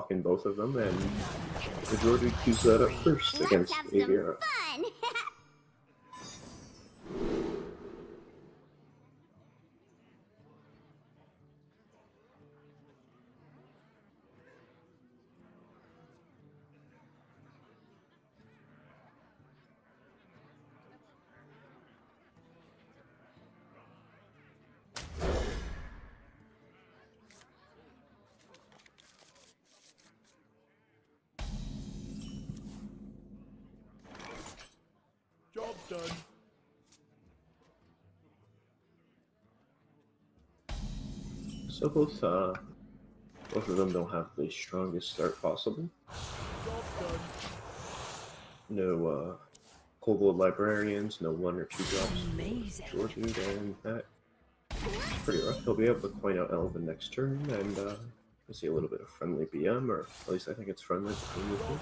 lock in both of them, and the Jordan queues that up first against Let's have some Aviara. fun. Job done. So both of them don't have the strongest start possible. Job done. No Kobold Librarians, no 1 or 2 drops. Amazing. Jordan, and that pretty rough. He'll be able to coin out Elven next turn, and we'll see a little bit of friendly BM, or at least I think it's friendly between the two.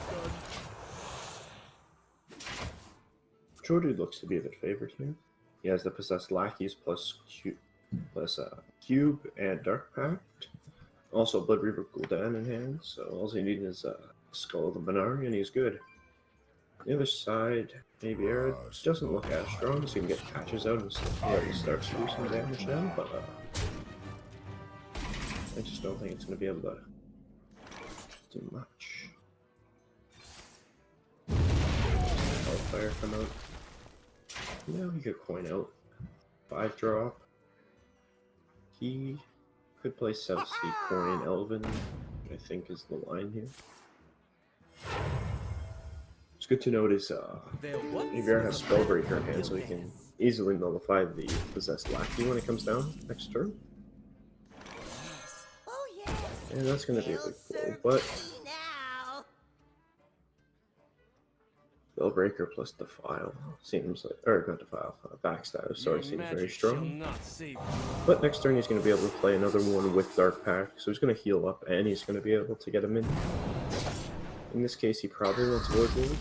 Jordan looks to be a bit favored here. He has the Possessed Lackeys plus Cube and Dark Pact. Also Blood Reaver Gul'dan in hand, so all he needs is Skull of the Benari, and he's good. The other side, Aviara doesn't look as strong, so you can get patches out and start to do some damage now, but I just don't think it's going to be able to do much. Hellfire come out. Now he could coin out 5 drop. He could play 7C coin Elven, I think is the line here. It's good to notice Aviara has Spellbreaker in hand, so he can easily nullify the Possessed Lackey when it comes down next turn. Oh yes. And that's going to be a big blow, but Spellbreaker plus Defile seems like, or not Defile, Backstab, sorry, seems very strong. But next turn he's going to be able to play another one with Dark Pact, so he's going to heal up and he's going to be able to get him in. In this case, he probably wants Voidlord.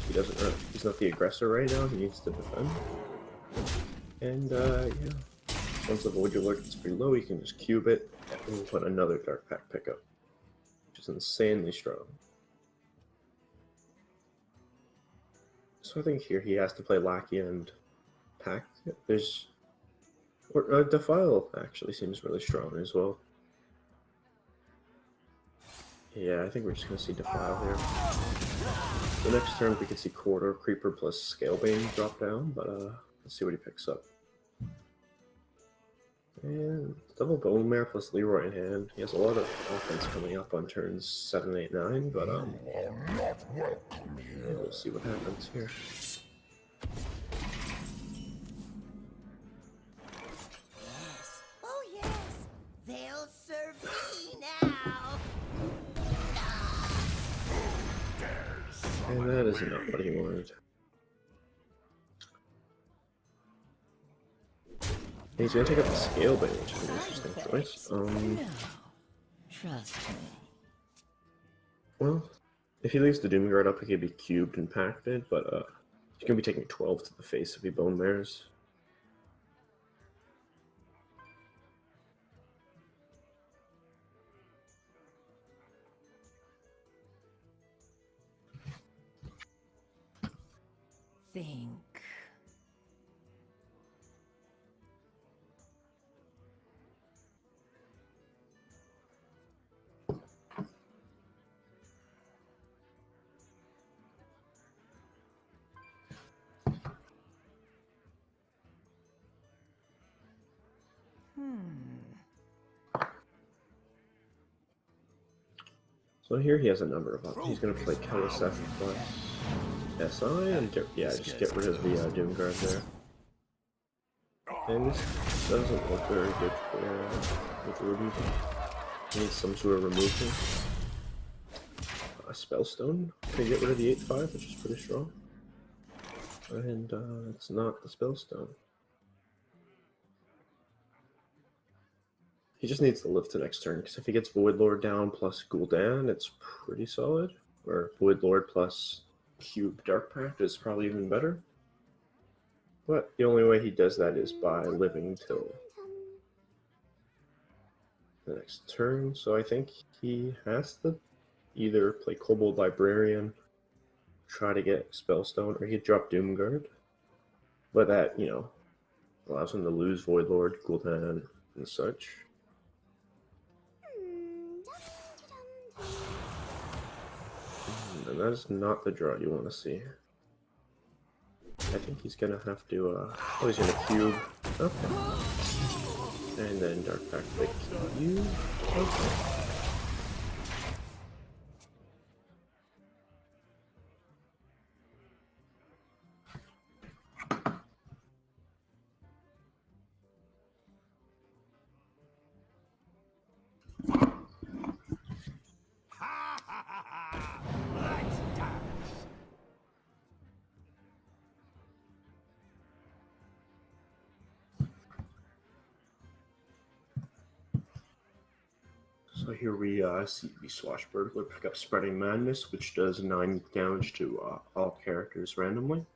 He's not the aggressor right now, he needs to defend. And yeah, once the Voidlord gets pretty low, he can just cube it and we'll put another Dark Pact pickup, which is insanely strong. So I think here he has to play Lackey and Pact. Defile actually seems really strong as well. Yeah, I think we're just going to see Defile here. The next turn we could see Corridor Creeper plus Scalebane drop down, but let's see what he picks up. And double Bone Mare plus Leroy in hand. He has a lot of offense coming up on turns 7, 8, 9, but we'll see what happens here. Oh yes. They'll serve me now. And that is not what he wanted. He's gonna take up the Scalebane, which is an interesting choice. Trust me. Well, if he leaves the Doomguard up, he could be cubed and pacted, but he's gonna be taking 12 to the face if he Bone Mares. Think. So here he has a number of options. He's going to play Keleseth plus SI and just get rid of the Doomguard there. And this doesn't look very good for Ruby. He needs some sort of removal. A Spellstone can get rid of the 8/5, which is pretty strong. And it's not the Spellstone. He just needs to live to next turn, because if he gets Voidlord down plus Gul'dan, it's pretty solid. Or Voidlord plus Cube Dark Pact is probably even better. But the only way he does that is by living till the next turn, so I think he has to either play Kobold Librarian, try to get Spellstone, or he could drop Doomguard. But that, allows him to lose Void Lord, Gul'dan, and such. And that is not the draw you want to see. I think he's gonna have to, oh, he's gonna cube. Okay. And then Dark Pact the cube. Okay. So here we see the Swashbuckler pick up Spreading Madness, which does 9 damage to all characters randomly.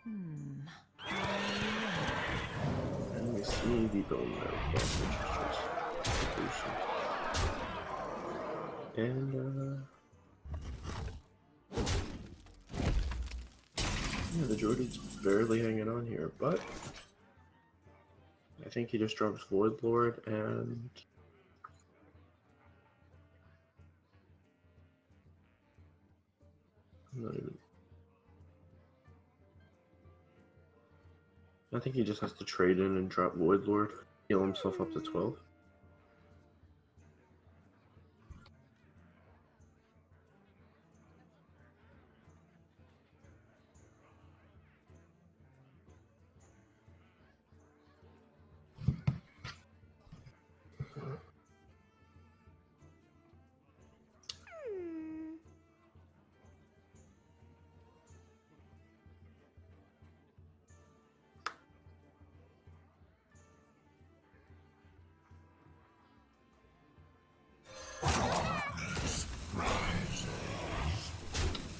And we see the Bone Marrow Club, which is just gruesome. And yeah, the Druid's barely hanging on here, but I think he just drops Void Lord and I'm not even. I think he just has to trade in and drop Void Lord, heal himself up to 12.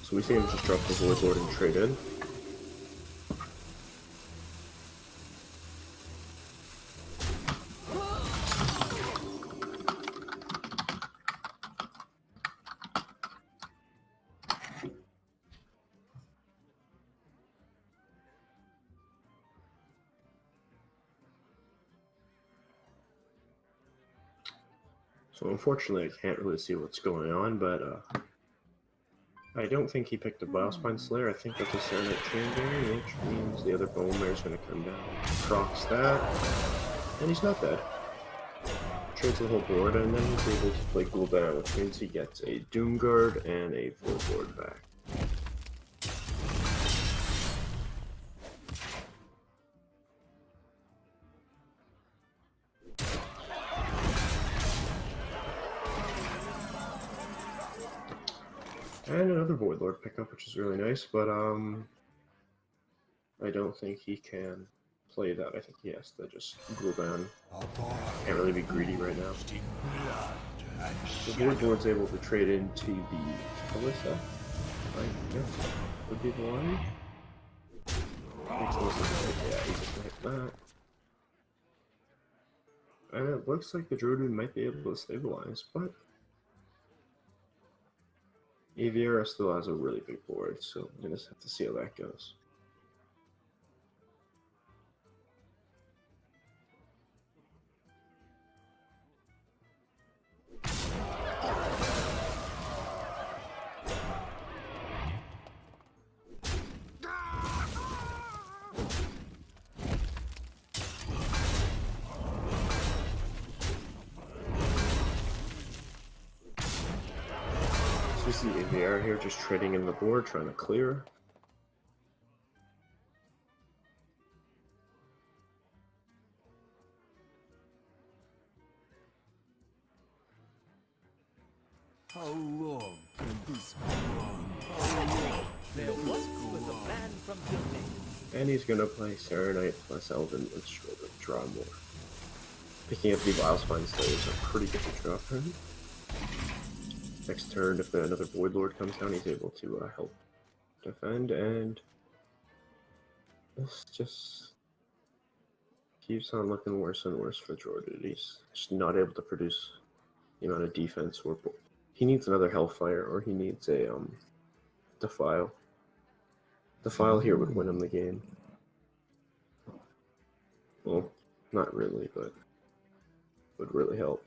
So we see him just drop the Void Lord and trade in. So unfortunately I can't really see what's going on, but I don't think he picked a Biospine Slayer. I think that's a Serenite Chainbearer, which means the other Bone Mare is going to come down. Procs that, and he's not dead. Trades the whole board, and then he's able to play Gul'dan, which means he gets a Doomguard and a Void Lord back. And another Void Lord pickup, which is really nice, but I don't think he can play that. I think he has to just Gul'dan. Can't really be greedy right now. The Void Lord's able to trade into the Kalista, I guess would be the line. Makes no sense. Yeah, he's just gonna hit that. And it looks like the Druid might be able to stabilize, but Aviera still has a really big board, so we're gonna just have to see how that goes. We see Aviera here just trading in the board, trying to clear. How long can this go on? There once was a man from Germany. And he's gonna play Serenite plus Elven, which will draw more. Picking up the Biospine Slayer is a pretty good draw for him. Next turn, if another Void Lord comes down, he's able to help defend, and this just keeps on looking worse and worse for Jordan. He's just not able to produce the amount of defense. Or he needs another Hellfire, or he needs a Defile. Defile here would win him the game. Well, not really, but would really help.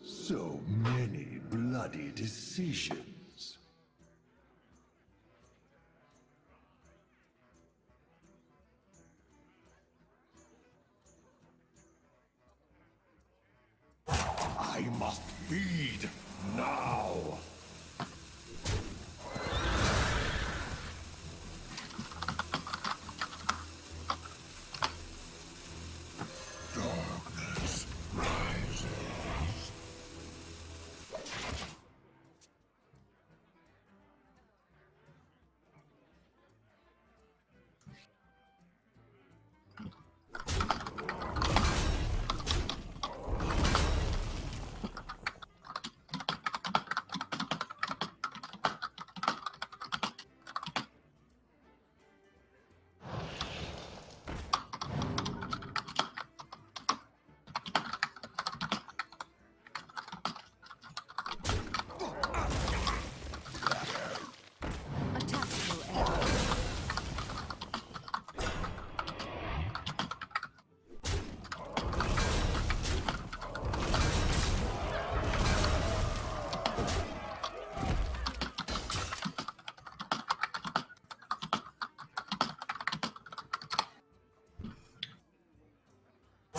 So many bloody decisions. I must feed now. Darkness rises. A tactical error.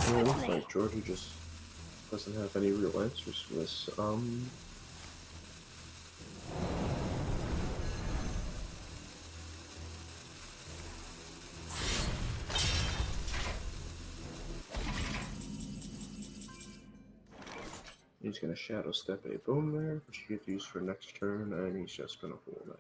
Yeah, it looks like Georgie just doesn't have any real answers for this. He's gonna Shadow Step a Bone there, which he could use for next turn, and he's just gonna Hollow Knife.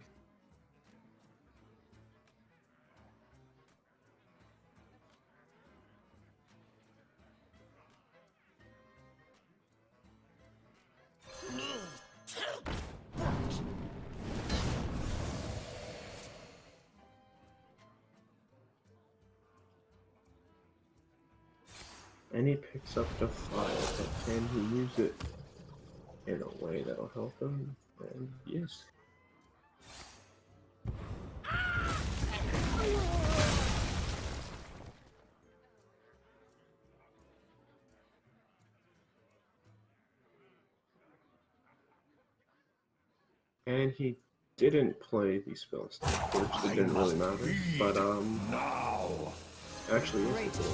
And he picks up the file, but can he use it in a way that'll help him? And yes. And he didn't play the spell stuff, which it didn't really matter. But Now. actually, yes, it did.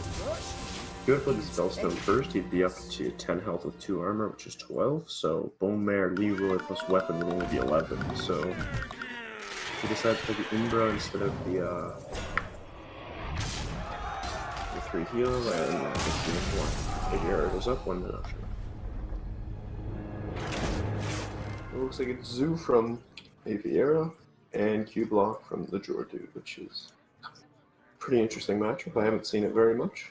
If he would put the Spellstone first, he'd be up to 10 health with 2 armor, which is 12. So Bone Mare, Leroy plus weapon would only be 11. So he decided to play the Umbra instead of the 3 heal, and I think he was 1. Figure it was up 1 minute after. It looks like it's Zoo from Aviera and Q-Block from the Jordu, which is a pretty interesting matchup. I haven't seen it very much.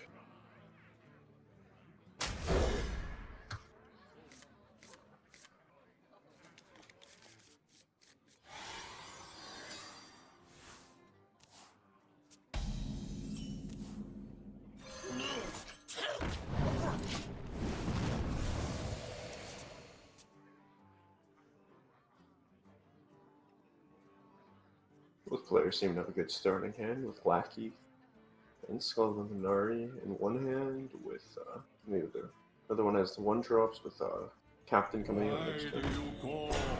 Both players seem to have a good starting hand with Lackey and Skull and Minari in one hand, with the other one has the 1-drops with Captain coming out next turn.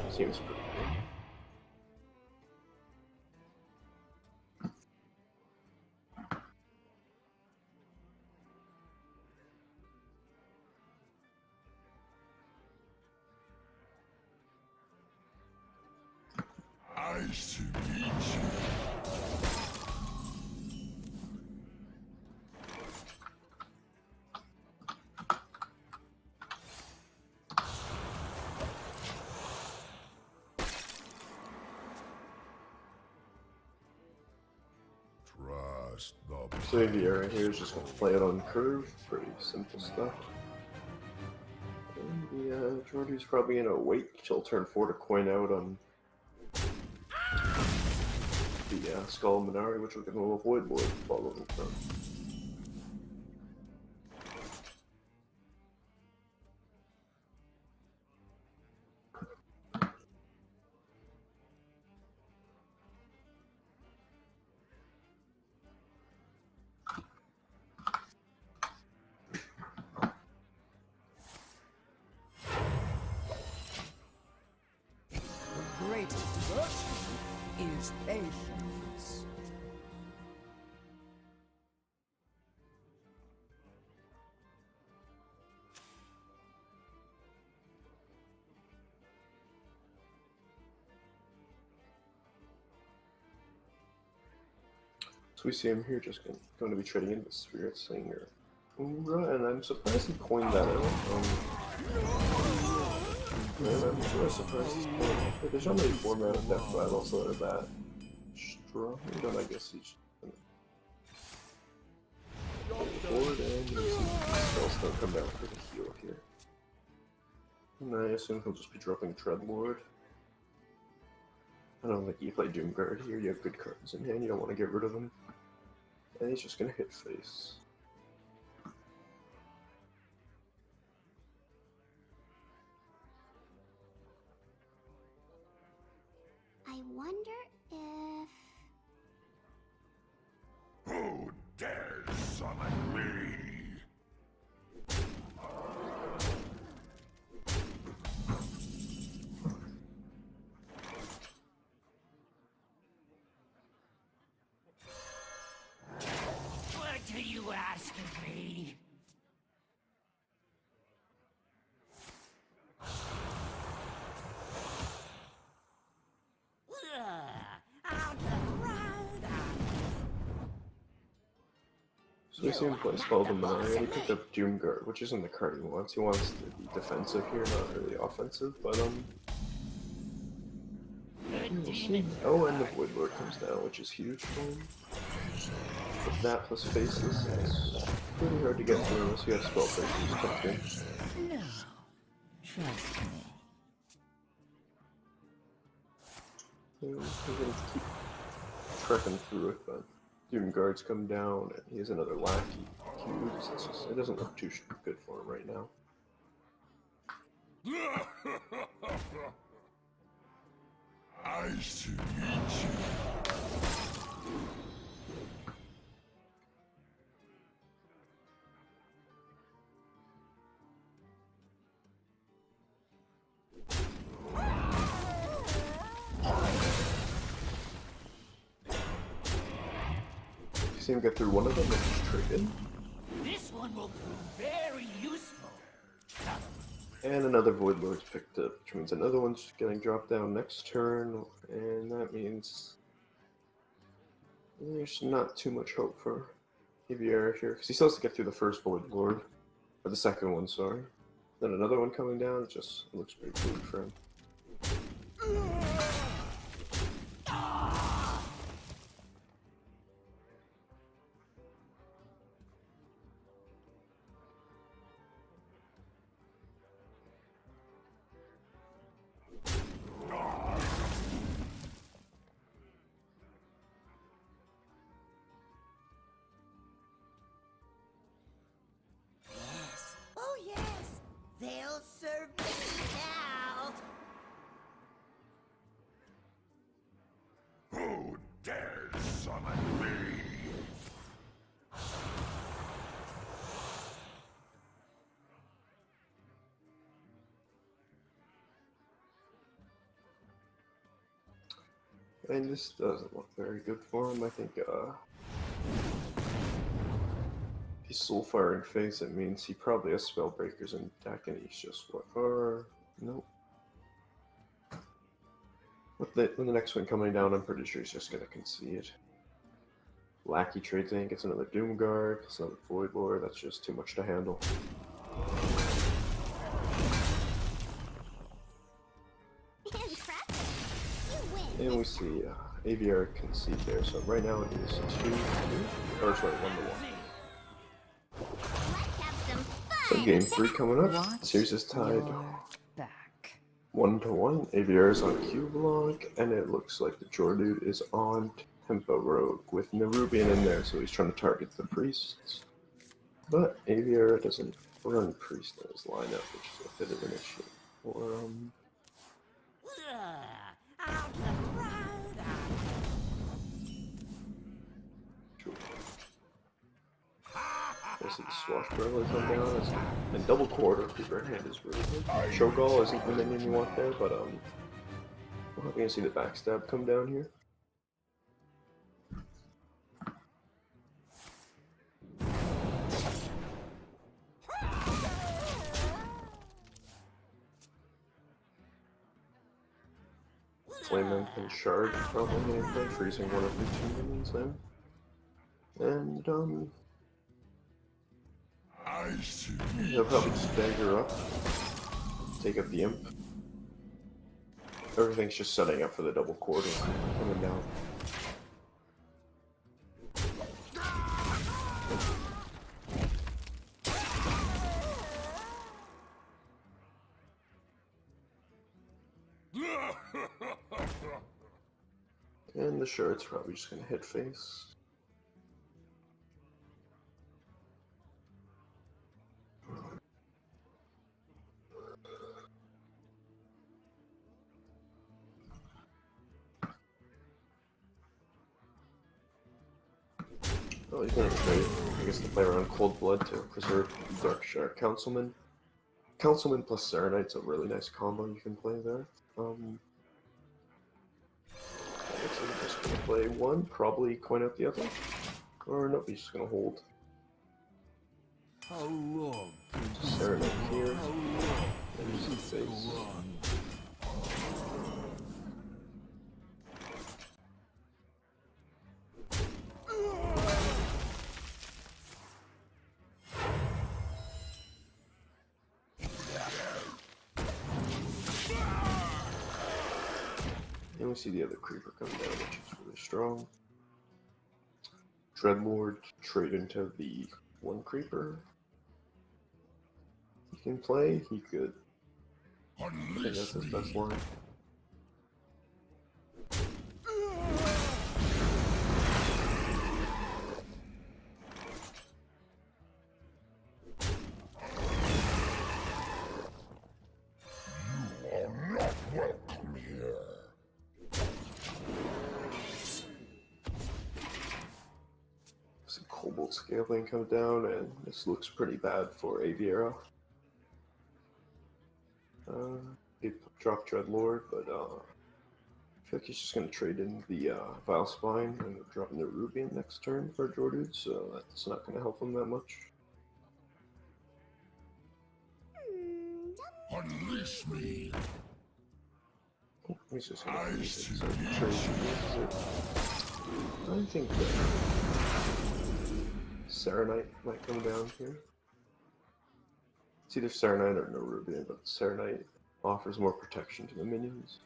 Seems pretty good. Nice to meet you. Trust the So Aviera right here is just going to play it on curve. Pretty simple stuff. And the Jordu's probably going to wait till turn 4 to coin out on the Skull Minari, which will give him a Void Lord following turn. The greatest virtue is patience. So we see him here just going to be trading in the Spirit Slinger. And I'm surprised he coined that out. Man, I'm sort of surprised he's coined it. There's not many format of death battles that are that strong, but I guess he's forward and you see spells don't come down for the heal here. And I assume he'll just be dropping Dreadlord. I don't think you play Doomguard here, you have good cards in hand, you don't want to get rid of them. And he's just gonna hit face. I wonder if... Who dares summon me? What do you ask of me? Out of So we see him play Skull the Minari, and he picked up Doomguard, which isn't the card he wants. He wants to be defensive here, not really offensive, but we'll see. Oh, and the Void Lord comes down, which is huge for him. But that plus faces is pretty hard to get through unless you have spell breakers tucked in. No. Trust me. Yeah, we're gonna keep trekking through it, but Doomguards come down, and he has another Lackey cubes. It doesn't look too good for him right now. Nice to meet you. You see him get through one of them and just trade in. This one will prove very useful. And another Void Lord's picked up, which means another one's getting dropped down next turn, and that means there's not too much hope for Aviera here, because he still has to get through the first Void Lord, or the second one, sorry. Then another one coming down, it just looks pretty good for him. Yes. Oh, yes. They'll serve me now. Who dares summon me? And this doesn't look very good for him. I think if he's Soulfiring Phase, it means he probably has Spellbreakers in deck, and he's just what? Nope. With the next one coming down, I'm pretty sure he's just gonna concede. Lackey trades in, gets another Doomguard, gets another Void Lord. That's just too much to handle. Impressive. You win. And we see Aviera concede there. So right now it is 2-2, or sorry, 1-1. Let's have some So fun. game 3 coming up. Watch Series is tied your back. 1-1. Aviera's on Q block, and it looks like the Jordude is on Tempo Rogue with Nerubian in there, so he's trying to target the priests. But Aviera doesn't run priest in his lineup, which is a bit of an issue. Or, Out the crowd. sure. I see the Swashbuckler come down, and double quarter Creeper hand is really good. Cho'Gall isn't the minion you want there, but we're hoping to see the backstab come down here. Flame and Shard probably getting played, freezing one of the two minions there. And I see. he'll probably just dagger up, take up the imp. Everything's just setting up for the double quarter coming down. And the Shard's probably just gonna hit face. Oh, he's gonna trade, I guess, to play around Cold Blood to preserve Dark Shard Councilman. Councilman plus Serenite's a really nice combo you can play there. I guess I'm just gonna play one, probably coin out the other. Or nope, he's just gonna hold. How long can this Serenite here. How long And use the can face. go on? And we see the other creeper come down, which is really strong. Dreadlord trade into the one creeper. He can play, he could. I think that's his best line. Welcome here. See Cobalt Scaling come down, and this looks pretty bad for Aviera. He dropped Dreadlord, but I feel like he's just going to trade in the Vile Spine and drop in the Rubian next turn for Jordude, so that's not going to help him that much. Unleash me. Oh, he's just going to I use see. it, so trade uses it. I think that Serenite might come down here. It's either Serenite or no Rubian, but Serenite offers more protection to the minions.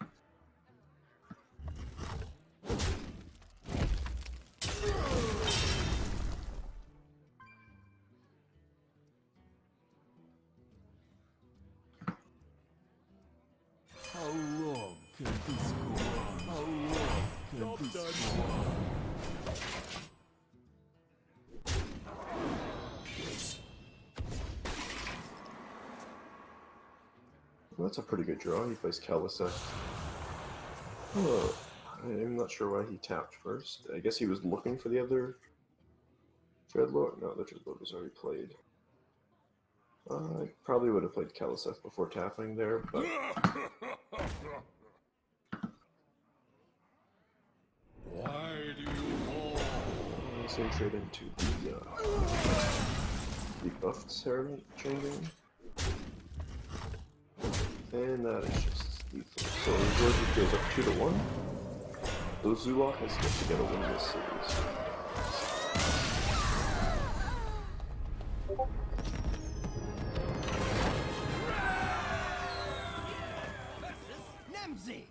How long can this go on? How long can this go on? Well, that's a pretty good draw. He plays Kalisek. Oh, I'm not sure why he tapped first. I guess he was looking for the other Dreadlord. No, the Dreadlord was already played. I probably would have played Kalisek before tapping there, but Why do you fall? let's say trade into the buffed Serenite changing. And that is just lethal. So Georgie goes up 2-1. So Zulok has yet to get a win in this series. Nemzi.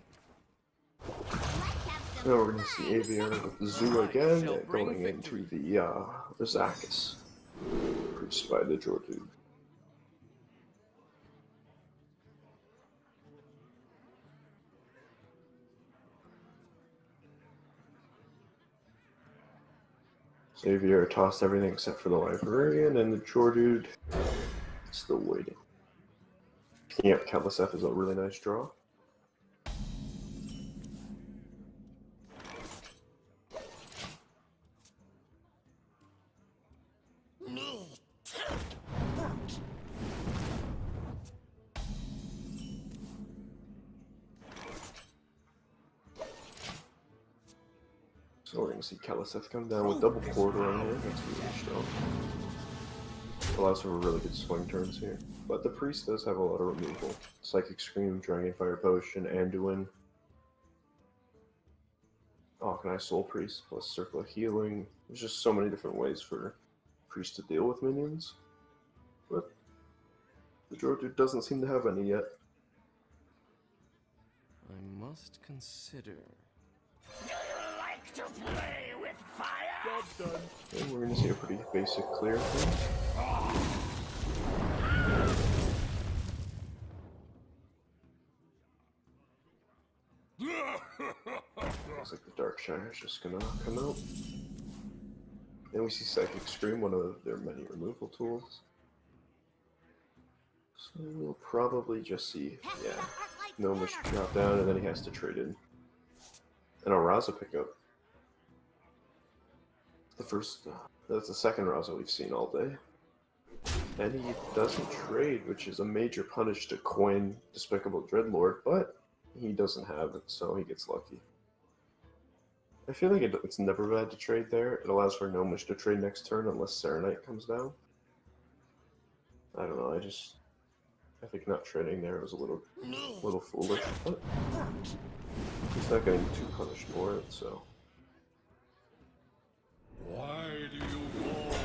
Now we're going to see Aviana with the Zoo again, and going into the Zakis. Produced by the Jordude. Xavier tossed everything except for the librarian, and the Geordude is still waiting. Picking up Keleseth is a really nice draw. So we're gonna see Keleseth come down with double quarter on here. That's really strong. Allows for really good swing turns here. But the priest does have a lot of removal. Psychic Scream, Dragon Fire Potion, Anduin. Oh, can I Soul Priest plus Circle of Healing? There's just so many different ways for Priest to deal with minions. But the Geordude doesn't seem to have any yet. I must consider. To play with fire? Job done. And we're gonna see a pretty basic clear here. Looks like the Dark Shire is just gonna come out. And we see Psychic Scream, one of their many removal tools. So we'll probably just see, yeah, Gnomish drop down, and then he has to trade in. And a Raza pickup. That's the second Raza we've seen all day. And he doesn't trade, which is a major punish to coin Despicable Dreadlord, but he doesn't have it, so he gets lucky. I feel like it's never bad to trade there. It allows for Gnomish to trade next turn unless Serenite comes down. I don't know, I think not trading there was a little foolish, but he's not getting too punished for it, so. Why do you call?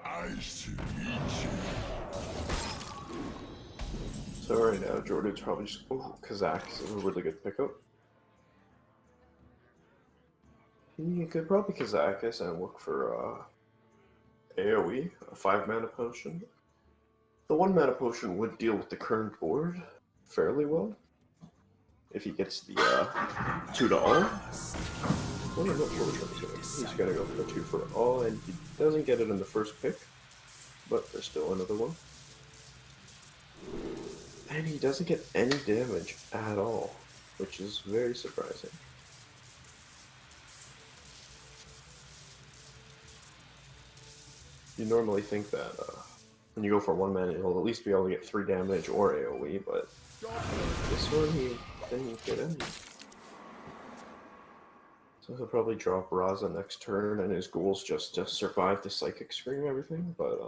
Nice to meet you. So right now, Jordan's probably just... Oh, Kazakh is a really good pickup. He could probably Kazakis and look for AoE, a 5-mana potion. The 1-mana potion would deal with the current board fairly well. If he gets the 2 to all. Well, I'm not sure which one's going. He's going to go for the 2 for all, and he doesn't get it in the first pick. But there's still another one. And he doesn't get any damage at all, which is very surprising. You normally think that when you go for 1 mana, he'll at least be able to get 3 damage or AoE, but this one he didn't get any. So he'll probably drop Raza next turn, and his goals just to survive the Psychic Scream and everything, but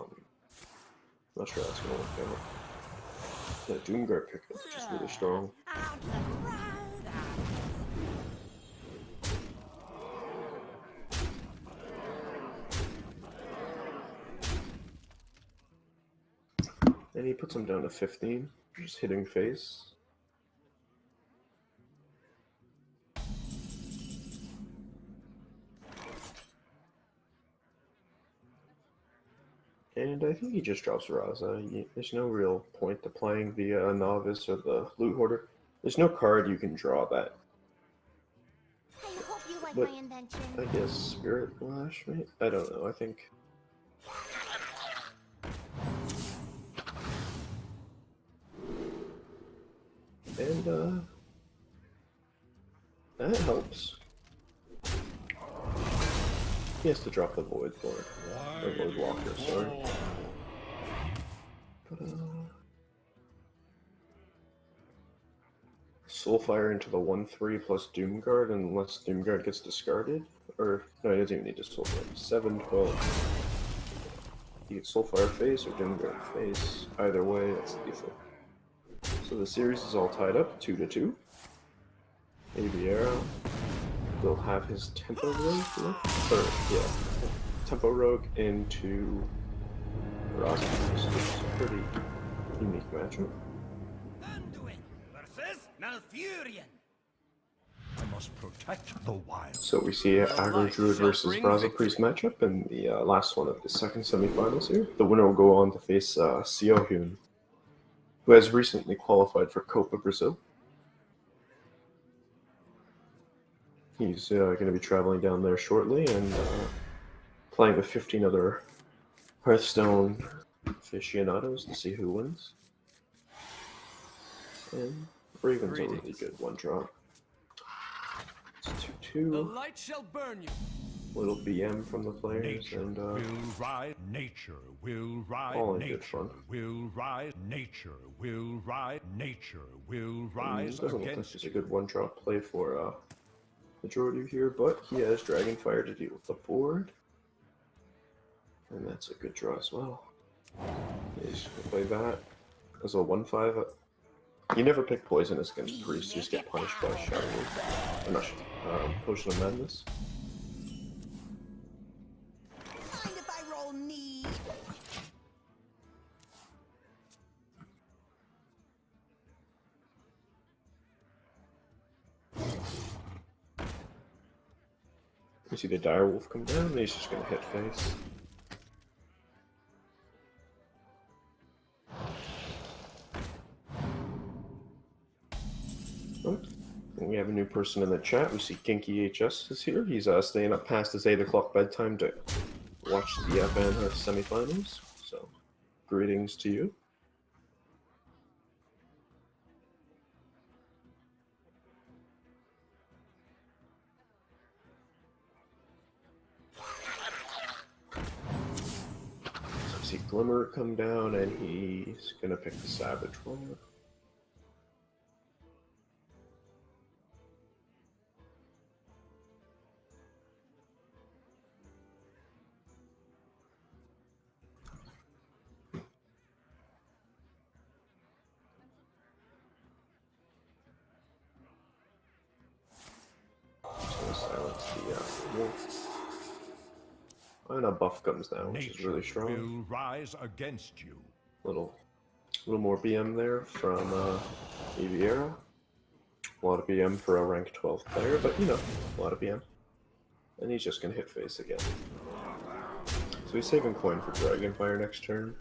not sure that's gonna work out. The Doomguard pickup, which is really strong. Out the crowd. And he puts him down to 15, just hitting face. And I think he just drops Raza. There's no real point to playing the Novice or the Loot Hoarder. There's no card you can draw that. I hope you like But my invention. I guess Spirit Lash, maybe? I don't know, I think... And, that helps. He has to drop the Void Lord. Or Void Walker, sorry. But, Soulfire into the 1/3 plus Doomguard unless Doomguard gets discarded. Or, no, he doesn't even need to Soulfire. 7, 12. He gets Soulfire face or Doomguard face. Either way, that's lethal. So the series is all tied up, 2-2. Aviero will have his Tempo Rogue left. Or, yeah. Tempo Rogue into Raza, which is a pretty unique matchup. Anduin versus Malfurion. I'm must protect the wild. So we see Aggro Druid versus Braza Priest matchup in the last one of the second semifinals here. The winner will go on to face Siohyun, who has recently qualified for Copa Brazil. He's going to be traveling down there shortly and playing with 15 other Hearthstone aficionados to see who wins. And Raven's a really good one drop. It's 2/2. The light shall burn you. Little BM from the players, Nature and will rise. Nature will rise. all in good Nature fun. will rise. Nature will rise. Nature will rise doesn't look like against it's a you. good one-drop play for majority here, but he has Dragonfire to deal with the board. And that's a good draw as well. He's going to play that as a 1/5. You never pick Poisonous against Priest, you just get punished by Shadow Wolf. Or not, Potion of Madness. Mind if I roll knee? You see the Direwolf come down, and he's just going to hit face. Oh, and we have a new person in the chat. We see Kinky HS is here. He's staying up past his 8 o'clock bedtime to watch the Van Hearth semifinals. So, greetings to you. So we see Glimmer come down, and he's gonna pick the Savage one. Silence the wolf. And a buff comes down, which is Nature really strong. will rise against you. Little more BM there from Aviera. A lot of BM for a rank 12 player, but you know, a lot of BM. And he's just gonna hit face again. So he's saving coin for Dragonfire next turn.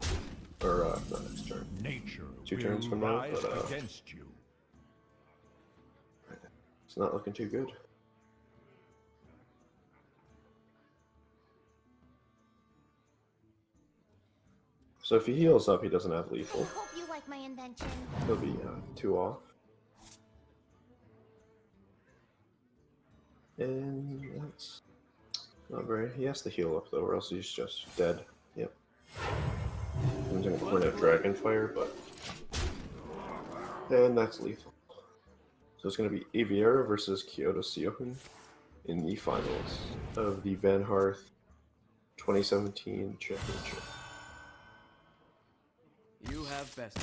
Or not next turn. Nature 2 will turns from now, rise but against you. it's not looking too good. So if he heals up, he doesn't have lethal. Hope you like my invention. He'll be 2 off. And that's not very. He has to heal up though, or else he's just dead. Yep. I'm gonna point out Dragonfire, but. And that's lethal. So it's gonna be Aviera versus Kyoto Siohyun in the finals of the Van Hearth 2017 championship. You have best.